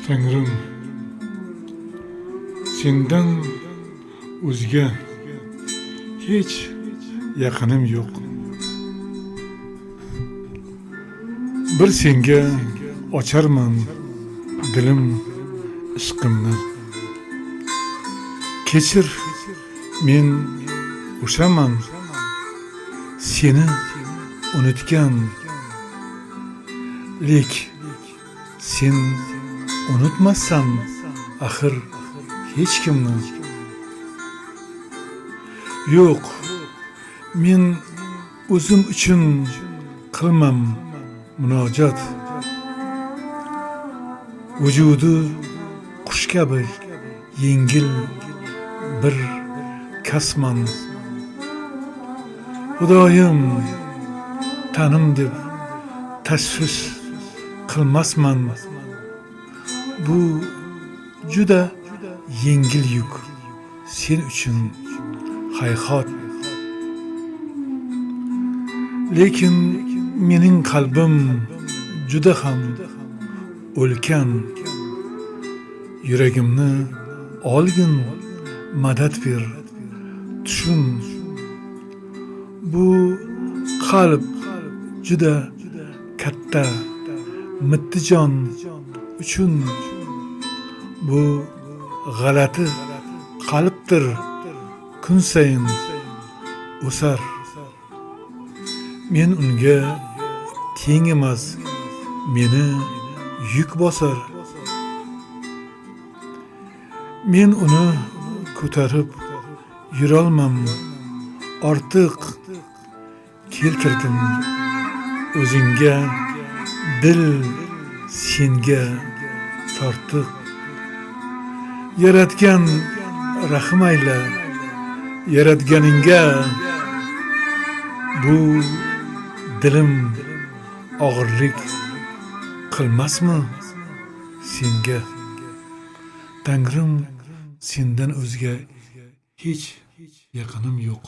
Tangrim, sendan o'zga hech yaqinim yo'q. Bir senga ocharman dilim ishqimni. Kechir, men o'shaman seni unutgan. Lek sen unutmassan axir hech kimni. Yo'q, men o'zim uchun qilmam munojat. Vujudi qush kabi yengil bir kasman. Xudoyim, tanim deb tashvish qilmasman. Bu juda yengil yuk sen uchun hayhot. Lekin mening qalbim juda ham o'lkan. Yuragimni olgin, madad ber, tushun. Bu qalb juda katta, mitti jon uchun. Bu g'alati qalbdir, kun sayin o'sar. Men unga teng emas, meni yuk bosar. Men uni ko'tarib yurolmam, ortiq keltirdim o'zingga, dil senga tortiq. Yaratgan rahim ayla yaratganingga. Bu dilim og'irlik qilmasmi senga? Tangrim, sendan o'zga hech yaqinim yo'q.